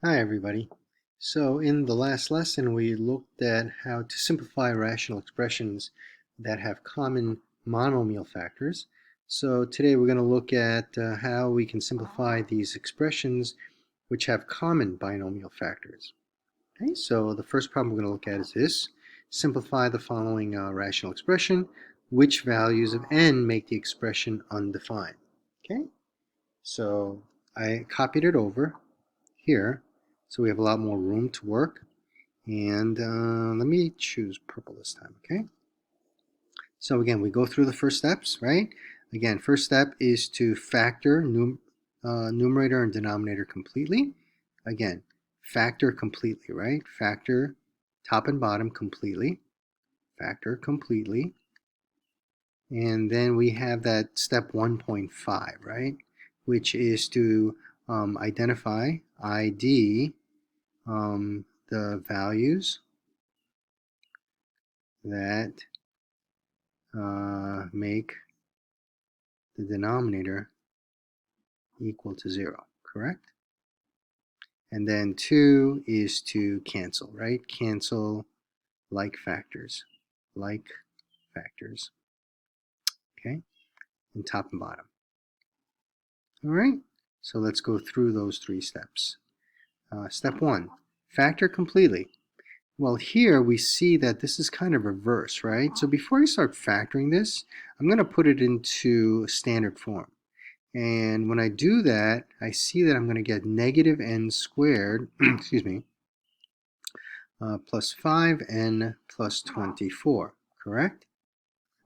Hi everybody. So in the last lesson we looked at how to simplify rational expressions that have common monomial factors. So today we're going to look at how we can simplify these expressions which have common binomial factors. Okay, so the first problem we're going to look at is this. Simplify the following rational expression. Which values of n make the expression undefined? Okay, so I copied it over here. So we have a lot more room to work. And let me choose purple this time, okay? So again, we go through the first steps, right? Again, first step is to factor numerator and denominator completely. Again, factor completely, right? Factor top and bottom completely. Factor completely. And then we have that step 1.5, right? Which is to identify ID the values that make the denominator equal to 0, correct? And then 2 is to cancel, right? Cancel like factors, okay? And top and bottom. All right, so let's go through those three steps. Step 1, factor completely. Well, here we see that this is kind of reverse, right? So before I start factoring this, I'm going to put it into standard form. And when I do that, I see that I'm going to get negative n squared, excuse me, plus 5n plus 24, correct?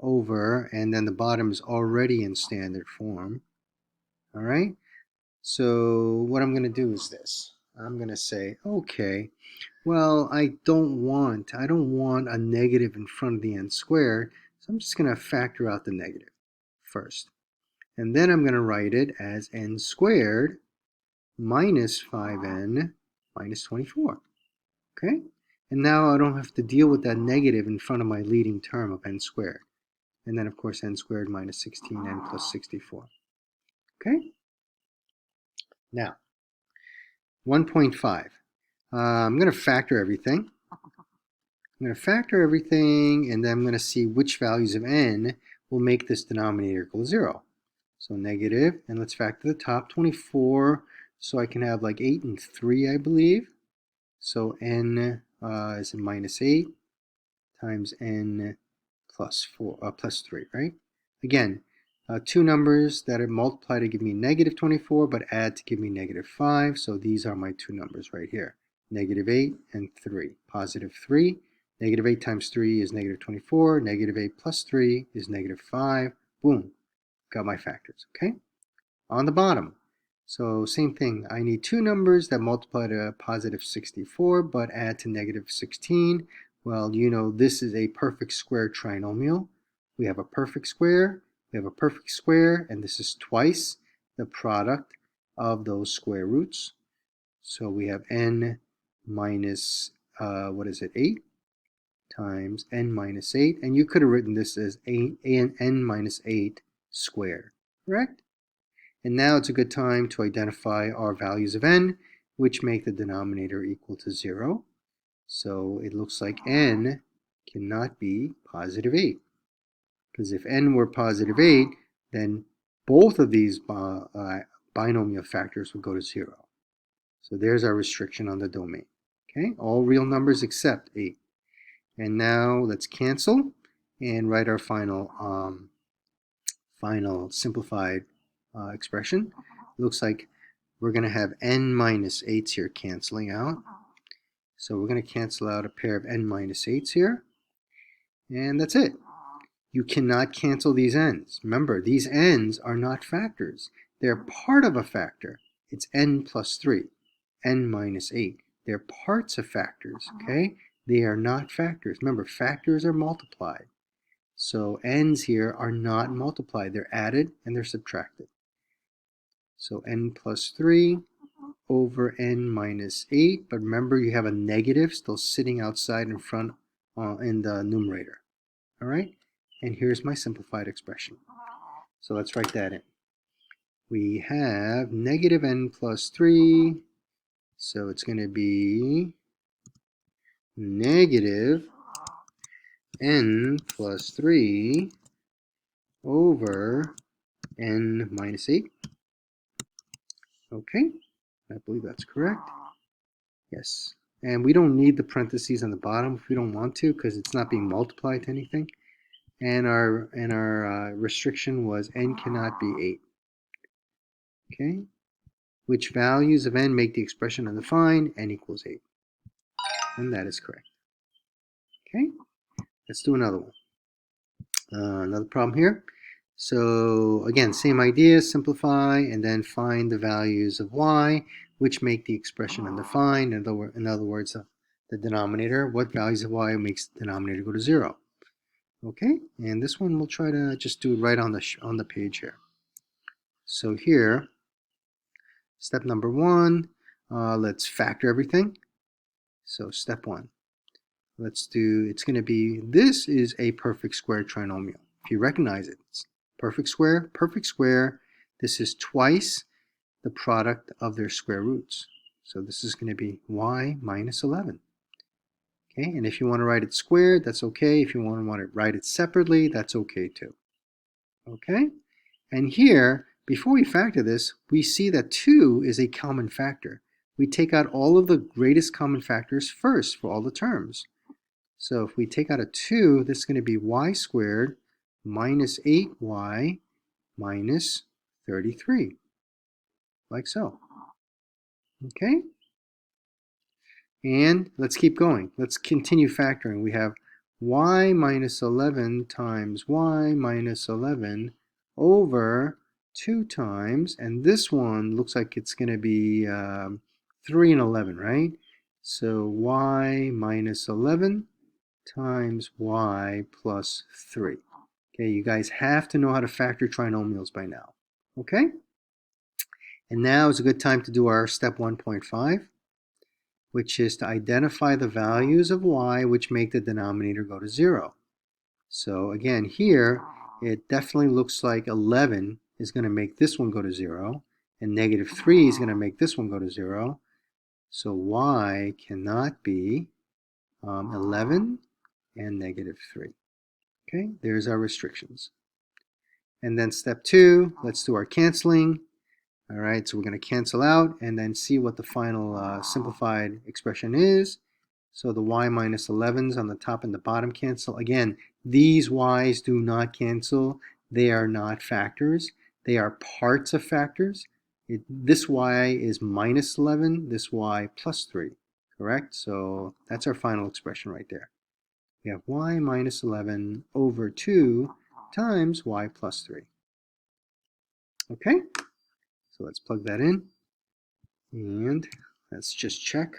Over, and then the bottom is already in standard form. All right? So what I'm going to do is this. I'm going to say, okay, well, I don't want a negative in front of the n squared, so I'm just going to factor out the negative first. And then I'm going to write it as n squared minus 5n minus 24. Okay? And now I don't have to deal with that negative in front of my leading term of n squared. And then, of course, n squared minus 16n plus 64. Okay? Now, 1.5. I'm going to factor everything. I'm going to factor everything, and then I'm going to see which values of n will make this denominator equal 0. So negative, and let's factor the top, 24, so I can have like 8 and 3, I believe. So n is minus 8 times n plus 3, right? Again, two numbers that are multiplied to give me negative 24, but add to give me negative 5. So these are my two numbers right here, negative 8 and 3. Positive 3. Negative 8 times 3 is negative 24. Negative 8 plus 3 is negative 5. Boom. Got my factors, okay? On the bottom, so same thing. I need two numbers that multiply to positive 64 but add to negative 16. Well, you know this is a perfect square trinomial. We have a perfect square, and this is twice the product of those square roots. So we have n minus, 8 times n minus 8. And you could have written this as n minus 8 squared, correct? And now it's a good time to identify our values of n, which make the denominator equal to 0. So it looks like n cannot be positive 8. Because if n were positive 8, then both of these binomial factors would go to 0. So there's our restriction on the domain. Okay, all real numbers except 8. And now let's cancel and write our final simplified expression. It looks like we're going to have n minus 8s here canceling out. So we're going to cancel out a pair of n minus 8s here. And that's it. You cannot cancel these n's. Remember, these n's are not factors. They're part of a factor. It's n plus 3, n minus 8. They're parts of factors, okay? They are not factors. Remember, factors are multiplied. So n's here are not multiplied. They're added and they're subtracted. So n plus 3 over n minus 8. But remember, you have a negative still sitting outside in front in the numerator. All right? And here's my simplified expression. So let's write that in. We have negative n plus 3 So it's going to be negative n plus 3 over n minus 8. Okay, I believe that's correct. Yes. And we don't need the parentheses on the bottom if we don't want to, because it's not being multiplied to anything. And our restriction was n cannot be 8. Okay. Which values of n make the expression undefined? N equals 8. And that is correct. Okay. Let's do another one. Another problem here. So again, same idea, simplify and then find the values of y, which make the expression undefined. In other words, the denominator. What values of y makes the denominator go to 0? Okay, and this one we'll try to just do it right on the page here. So here, step number 1, let's factor everything. So step 1, it's going to be, this is a perfect square trinomial. If you recognize it, it's perfect square. This is twice the product of their square roots. So this is going to be y minus 11. Okay, and if you want to write it squared, that's okay. If you want to write it separately, that's okay too. Okay, and here, before we factor this, we see that 2 is a common factor. We take out all of the greatest common factors first for all the terms. So if we take out a 2, this is going to be y squared minus 8y minus 33, like so. Okay? And let's keep going. Let's continue factoring. We have y minus 11 times y minus 11 over 2 times, and this one looks like it's going to be 3 and 11, right? So y minus 11 times y plus 3. Okay, you guys have to know how to factor trinomials by now. Okay? And now is a good time to do our step 1.5. Which is to identify the values of y which make the denominator go to 0. So again, here, it definitely looks like 11 is going to make this one go to 0, and negative 3 is going to make this one go to 0. So y cannot be 11 and negative 3. Okay, there's our restrictions. And then step 2, let's do our canceling. All right, so we're going to cancel out and then see what the final simplified expression is. So the y minus 11s on the top and the bottom cancel. Again, these y's do not cancel. They are not factors. They are parts of factors. This y is minus 11, this y plus 3, correct? So that's our final expression right there. We have y minus 11 over 2 times y plus 3. Okay? So let's plug that in, and let's just check.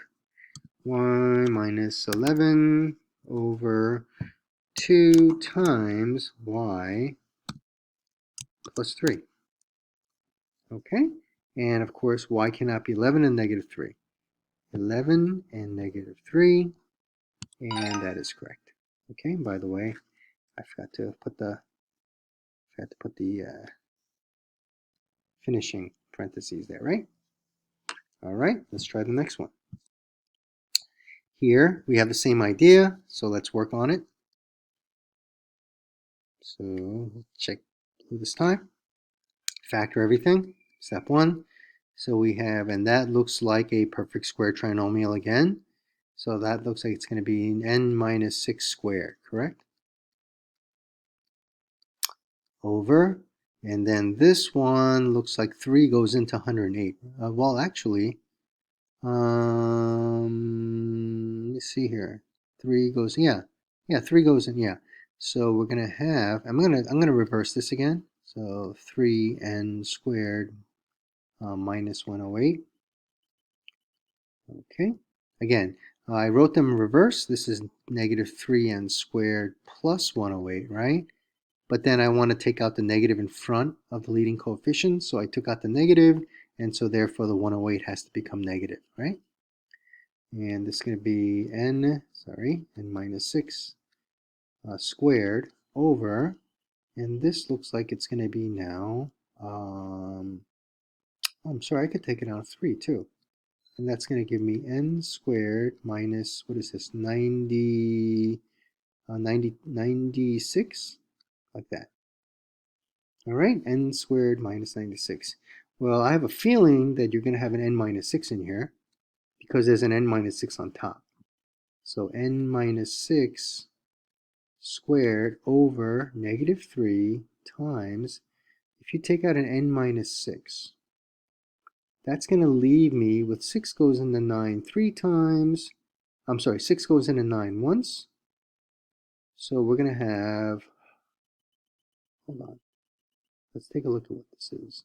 Y minus 11 over 2 times y plus 3. Okay, and of course y cannot be 11 and negative 3. 11 and negative 3, and that is correct. Okay, by the way, I forgot to put the finishing parentheses there, right? All right, let's try the next one. Here we have the same idea, so let's work on it. So check this time. Factor everything. Step 1. So we have, and that looks like a perfect square trinomial again. So that looks like it's going to be n minus 6 squared, correct? Over. And then this one looks like 3 goes into 108. Well, actually, let's see here. 3 goes, yeah, 3 goes in, yeah. So we're gonna have, I'm gonna reverse this again. So 3n squared minus 108. Okay. Again, I wrote them in reverse. This is negative 3n squared plus 108, right? But then I want to take out the negative in front of the leading coefficient, so I took out the negative, and so therefore the 108 has to become negative, right? And this is going to be n minus 6 squared over, and this looks like it's going to be now, I'm sorry, I could take it out of 3 too. and that's going to give me n squared minus, what is this, 96, like that. All right, n squared minus 96. Well, I have a feeling that you're going to have an n minus 6 in here because there's an n minus 6 on top. So n minus 6 squared over negative 3 times, if you take out an n minus 6, that's going to leave me with 6 goes into 9 3 times. I'm sorry, 6 goes into 9 once. So we're going to have, hold on, let's take a look at what this is.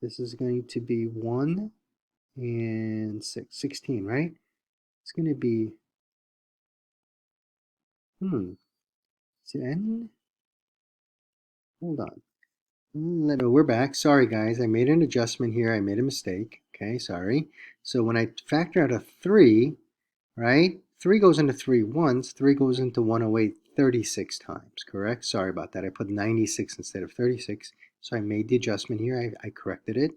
This is going to be 1 and 6, 16, right? It's going to be, is it n? Hold on. We're back. Sorry, guys. I made an adjustment here. I made a mistake. Okay, sorry. So when I factor out a 3, right? 3 goes into 3 once. 3 goes into 108 36 times, correct? Sorry about that. I put 96 instead of 36. So I made the adjustment here. I corrected it.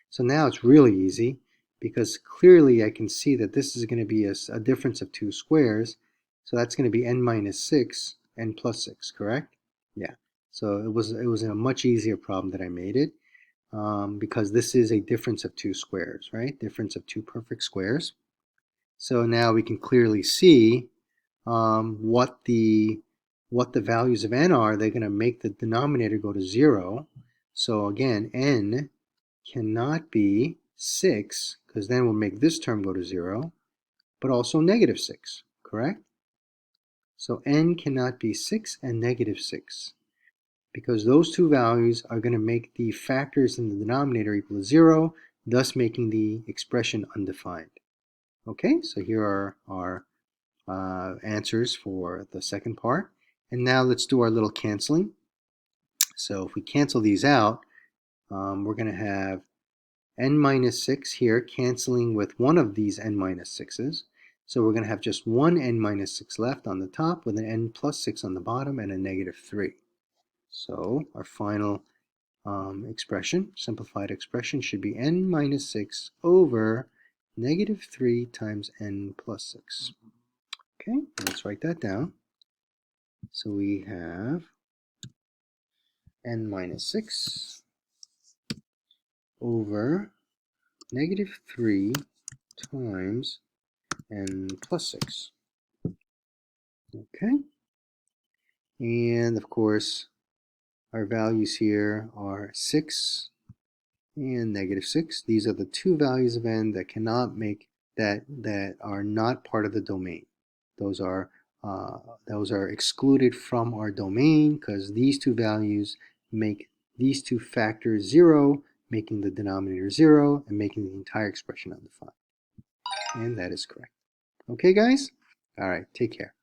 So now it's really easy because clearly I can see that this is going to be a difference of 2 squares. So that's going to be n minus 6, n plus 6, correct? Yeah. So it was a much easier problem that I made it because this is a difference of 2 squares, right? Difference of 2 perfect squares. So now we can clearly see what the values of n are. They're going to make the denominator go to 0. So again, n cannot be 6 because then we'll make this term go to 0, but also negative 6, correct? So n cannot be 6 and negative 6 because those two values are going to make the factors in the denominator equal to 0, thus making the expression undefined. Okay, so here are our answers for the second part. And now let's do our little canceling. So if we cancel these out, we're going to have n minus 6 here canceling with one of these n minus 6's. So we're going to have just one n minus 6 left on the top with an n plus 6 on the bottom and a negative 3. So our final expression, simplified expression, should be n minus 6 over negative 3 times n plus 6. Okay, let's write that down. So we have n minus 6 over negative 3 times n plus 6. Okay, and of course our values here are 6 and negative 6. These are the two values of n that cannot make that are not part of the domain. Those are excluded from our domain because these two values make these two factors 0, making the denominator 0 and making the entire expression undefined. And that is correct. Okay, guys? All right, take care.